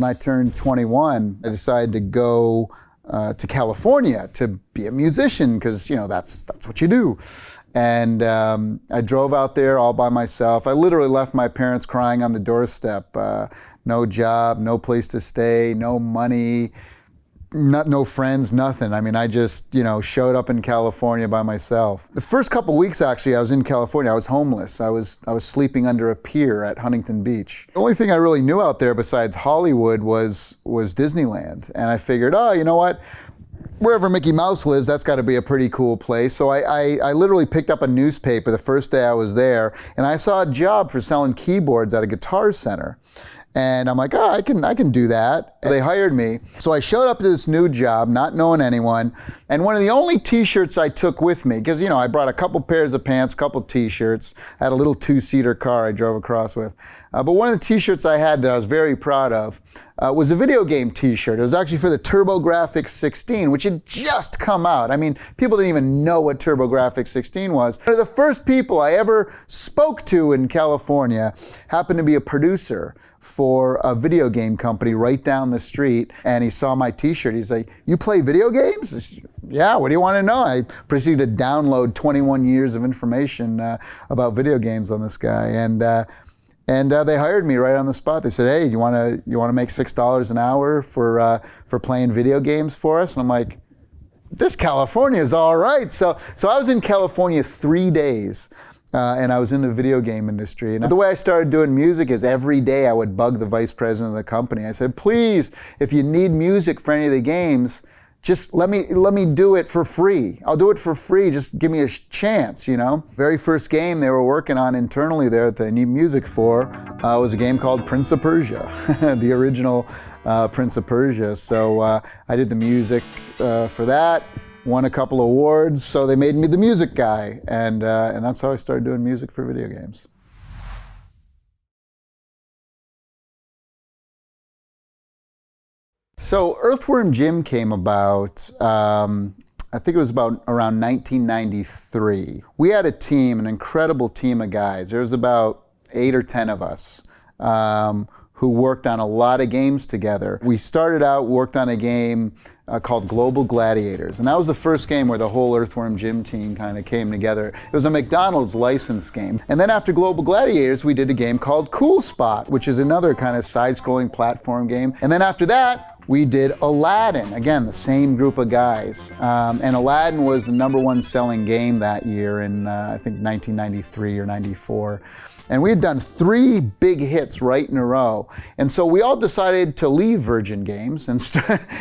When I turned 21, I decided to go to California to be a musician, because that's what you do. And I drove out there all by myself. I literally left my parents crying on the doorstep. No job, no place to stay, no money, no friends, nothing. I mean, I just, showed up in California by myself. The first couple weeks, actually, I was in California. I was homeless. I was sleeping under a pier at Huntington Beach. The only thing I really knew out there besides Hollywood was Disneyland. And I figured, oh, you know what? Wherever Mickey Mouse lives, that's got to be a pretty cool place. So I literally picked up a newspaper the first day I was there, and I saw a job for selling keyboards at a Guitar Center. And I'm like, I can do that. And they hired me. So I showed up to this new job, not knowing anyone. And one of the only t-shirts I took with me, because I brought a couple pairs of pants, a couple t-shirts. I had a little 2-seater car I drove across with. But one of the t-shirts I had that I was very proud of was a video game t-shirt. It was actually for the TurboGrafx 16, which had just come out. I mean, people didn't even know what TurboGrafx 16 was. One of the first people I ever spoke to in California happened to be a producer for a video game company right down the street, and he saw my t-shirt. He's like, "You play video games?" "Yeah, what do you want to know?" I proceeded to download 21 years of information about video games on this guy, and they hired me right on the spot. They said, "Hey, you want to make $6 an hour for playing video games for us?" And I'm like, "This California is all right." So I was in California 3 days. And I was in the video game industry. And the way I started doing music is every day I would bug the vice president of the company. I said, "Please, if you need music for any of the games, just let me do it for free. I'll do it for free. Just give me a chance, Very first game they were working on internally there that they need music for was a game called Prince of Persia, the original Prince of Persia. So I did the music for that. Won a couple awards, so they made me the music guy, and that's how I started doing music for video games. So Earthworm Jim came about, I think it was about around 1993. We had a team, an incredible team of guys. There was about 8 or 10 of us who worked on a lot of games together. We started out, worked on a game called Global Gladiators, and that was the first game where the whole Earthworm Jim team kind of came together. It was a McDonald's license game. And then after Global Gladiators, we did a game called Cool Spot, which is another kind of side-scrolling platform game. And then after that, we did Aladdin, again, the same group of guys. And Aladdin was the #1 selling game that year in, I think, 1993 or 94. And we had done 3 big hits right in a row. And so we all decided to leave Virgin Games, and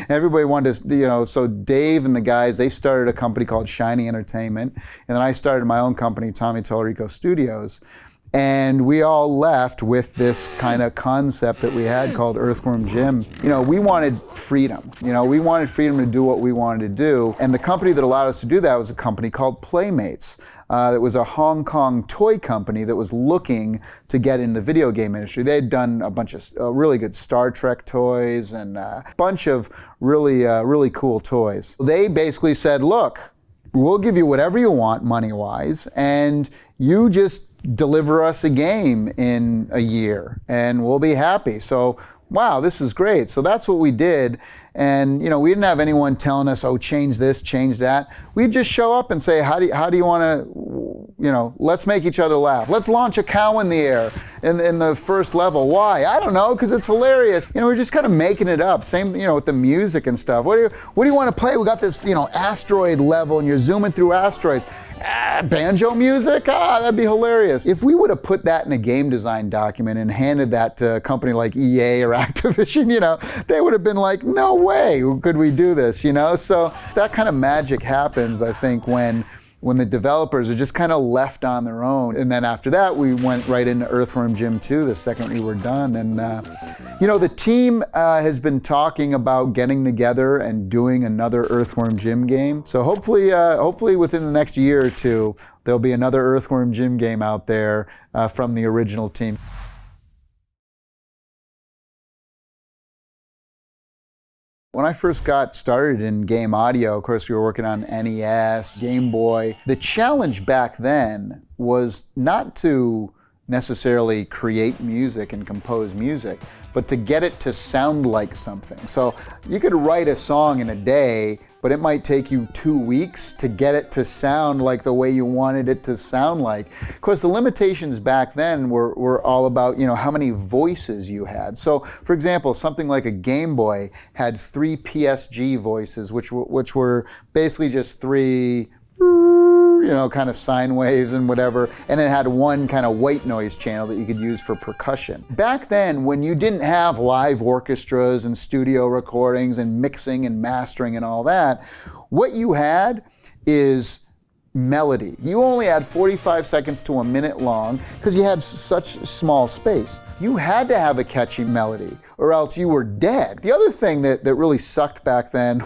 everybody wanted to, so Dave and the guys, they started a company called Shiny Entertainment. And then I started my own company, Tallarico Studios. And we all left with this kind of concept that we had called Earthworm Jim. We wanted freedom. We wanted freedom to do what we wanted to do. And the company that allowed us to do that was a company called Playmates. It was a Hong Kong toy company that was looking to get in the video game industry. They had done a bunch of really good Star Trek toys and a bunch of really cool toys. They basically said, "Look, we'll give you whatever you want money-wise, and you just deliver us a game in a year, and we'll be happy." So, wow, this is great. So that's what we did. And we didn't have anyone telling us, "Oh, change this, change that." We'd just show up and say, how do you want to, let's make each other laugh. Let's launch a cow in the air in the first level. Why? I don't know, because it's hilarious. We're just kind of making it up. Same, with the music and stuff. What do you want to play? We got this, asteroid level, and you're zooming through asteroids. Banjo music? That'd be hilarious. If we would have put that in a game design document and handed that to a company like EA or Activision, they would have been like, "No way could we do this," So that kind of magic happens, I think, when the developers are just kind of left on their own. And then after that, we went right into Earthworm Jim 2 the second we were done. And the team has been talking about getting together and doing another Earthworm Jim game. So hopefully within the next year or two, there'll be another Earthworm Jim game out there from the original team. When I first got started in game audio, of course, we were working on NES, Game Boy. The challenge back then was not to necessarily create music and compose music, but to get it to sound like something. So you could write a song in a day, but it might take you 2 weeks to get it to sound like the way you wanted it to sound like. Of course, the limitations back then were all about, how many voices you had. So, for example, something like a Game Boy had 3 PSG voices, which were basically just 3 kind of sine waves and whatever, and it had 1 kind of white noise channel that you could use for percussion. Back then, when you didn't have live orchestras and studio recordings and mixing and mastering and all that, what you had is melody. You only had 45 seconds to a minute long because you had such small space. You had to have a catchy melody or else you were dead. The other thing that really sucked back then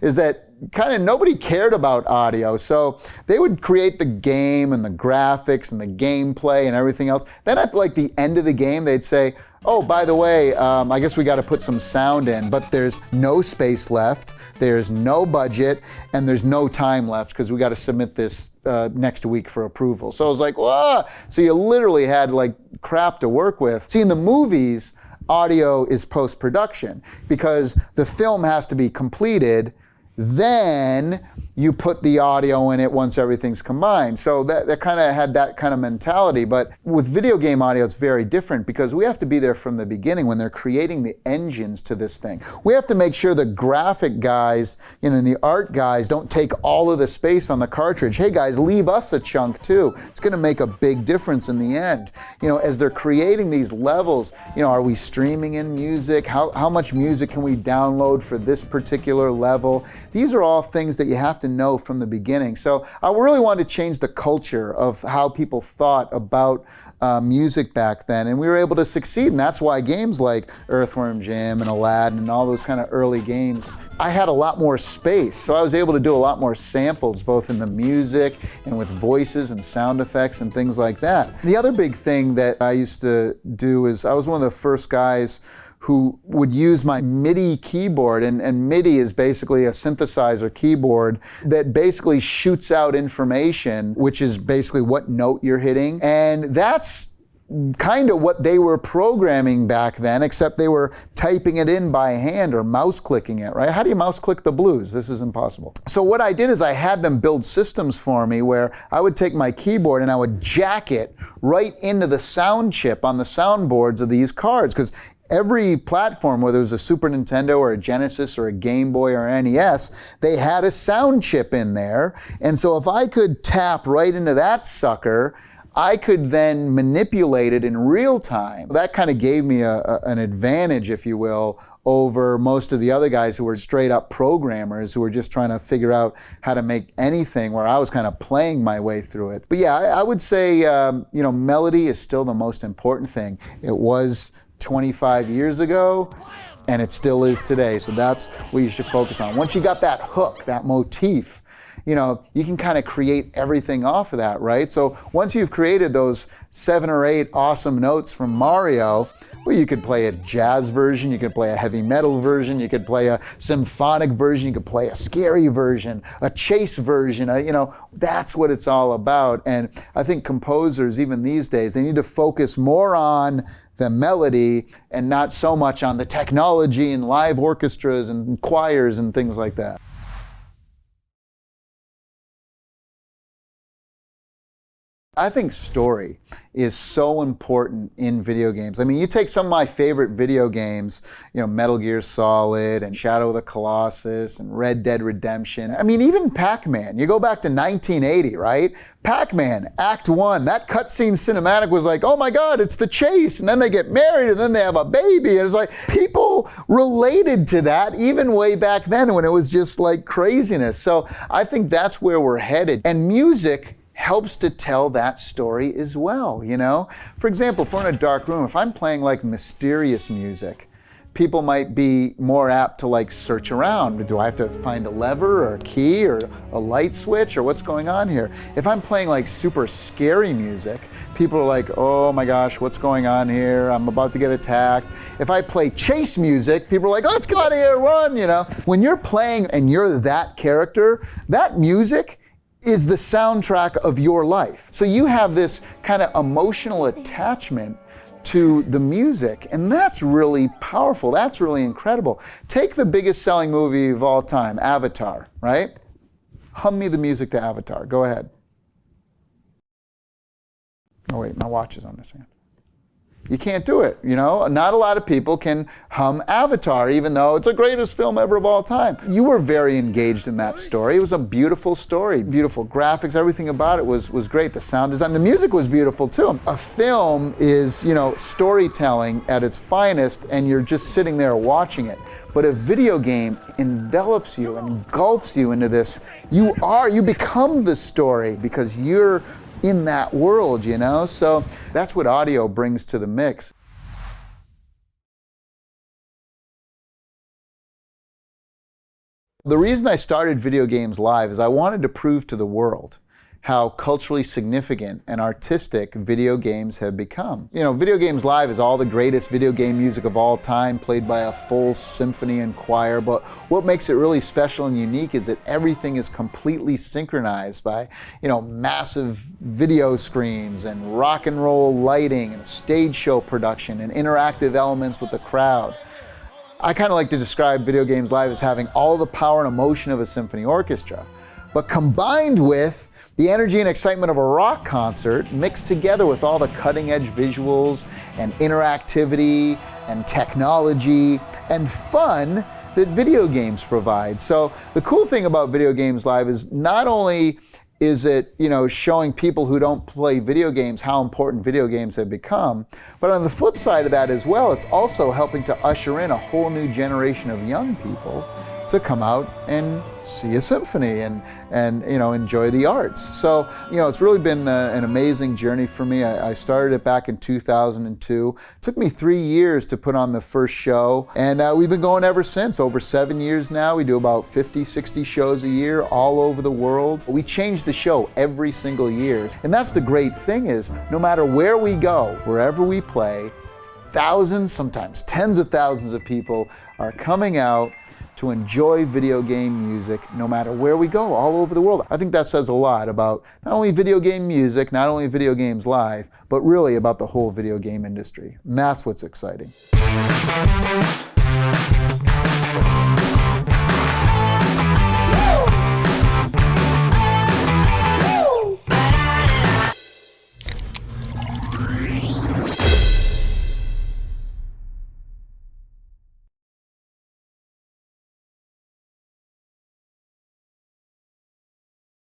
is that kind of nobody cared about audio. So they would create the game and the graphics and the gameplay and everything else. Then at like the end of the game, they'd say, oh, by the way, I guess we got to put some sound in, but there's no space left, there's no budget, and there's no time left because we got to submit this next week for approval. So it was like, whoa! So you literally had like crap to work with. See, in the movies, audio is post-production because the film has to be completed, then you put the audio in it once everything's combined. So that kind of had that kind of mentality. But with video game audio, it's very different because we have to be there from the beginning when they're creating the engines to this thing. We have to make sure the graphic guys, and the art guys don't take all of the space on the cartridge. Hey guys, leave us a chunk too. It's gonna make a big difference in the end. As they're creating these levels, are we streaming in music? How much music can we download for this particular level? These are all things that you have to know from the beginning. So I really wanted to change the culture of how people thought about music back then, and we were able to succeed, and that's why games like Earthworm Jim and Aladdin and all those kind of early games, I had a lot more space, so I was able to do a lot more samples, both in the music and with voices and sound effects and things like that. The other big thing that I used to do is I was one of the first guys who would use my MIDI keyboard, and MIDI is basically a synthesizer keyboard that basically shoots out information, which is basically what note you're hitting. And that's kind of what they were programming back then, except they were typing it in by hand or mouse clicking it, right? How do you mouse click the blues? This is impossible. So what I did is I had them build systems for me where I would take my keyboard and I would jack it right into the sound chip on the soundboards of these cards, because every platform, whether it was a Super Nintendo or a Genesis or a Game Boy or NES, they had a sound chip in there. And so if I could tap right into that sucker, I could then manipulate it in real time. That kind of gave me an advantage, if you will, over most of the other guys who were straight up programmers who were just trying to figure out how to make anything, where I was kind of playing my way through it. But yeah, I would say, melody is still the most important thing. It was 25 years ago, and it still is today. So that's what you should focus on. Once you got that hook, that motif, you can kind of create everything off of that, right? So once you've created those 7 or 8 awesome notes from Mario, well, you could play a jazz version, you could play a heavy metal version, you could play a symphonic version, you could play a scary version, a chase version, that's what it's all about. And I think composers, even these days, they need to focus more on the melody and not so much on the technology and live orchestras and choirs and things like that. I think story is so important in video games. I mean, you take some of my favorite video games, Metal Gear Solid and Shadow of the Colossus and Red Dead Redemption. I mean, even Pac-Man. You go back to 1980, right? Pac-Man, Act 1, that cutscene cinematic was like, oh my God, it's the chase. And then they get married and then they have a baby. And it's like, people related to that even way back then when it was just like craziness. So I think that's where we're headed. And music helps to tell that story as well, For example, if we're in a dark room, if I'm playing like mysterious music, people might be more apt to like search around. Do I have to find a lever or a key or a light switch or what's going on here? If I'm playing like super scary music, people are like, oh my gosh, what's going on here? I'm about to get attacked. If I play chase music, people are like, let's get out of here, run, When you're playing and you're that character, that music is the soundtrack of your life. So you have this kind of emotional attachment to the music, and that's really powerful. That's really incredible. Take the biggest selling movie of all time, Avatar, right? Hum me the music to Avatar. Go ahead. Oh wait, my watch is on this hand. You can't do it, you know? Not a lot of people can hum Avatar, even though it's the greatest film ever of all time. You were very engaged in that story. It was a beautiful story, beautiful graphics, everything about it was great. The sound design, the music was beautiful too. A film is, you know, storytelling at its finest, and you're just sitting there watching it. But a video game envelops you, engulfs you into this. You become the story because you're in that world, you know? So that's what audio brings to the mix. The reason I started Video Games Live is I wanted to prove to the world how culturally significant and artistic video games have become. You know, Video Games Live is all the greatest video game music of all time, played by a full symphony and choir, but what makes it really special and unique is that everything is completely synchronized by, you know, massive video screens and rock and roll lighting and a stage show production and interactive elements with the crowd. I kind of like to describe Video Games Live as having all the power and emotion of a symphony orchestra, but combined with the energy and excitement of a rock concert, mixed together with all the cutting edge visuals and interactivity and technology and fun that video games provide. So the cool thing about Video Games Live is not only is it, you know, showing people who don't play video games how important video games have become, but on the flip side of that as well, it's also helping to usher in a whole new generation of young people to come out and see a symphony and you know, enjoy the arts. So, you know, it's really been an amazing journey for me. I started it back in 2002. It took me 3 years to put on the first show, and we've been going ever since. Over 7 years now. We do about 50, 60 shows a year all over the world. We change the show every single year. And that's the great thing is, no matter where we go, wherever we play, thousands, sometimes tens of thousands of people are coming out to enjoy video game music no matter where we go, all over the world. I think that says a lot about not only video game music, not only Video Games Live, but really about the whole video game industry. And that's what's exciting.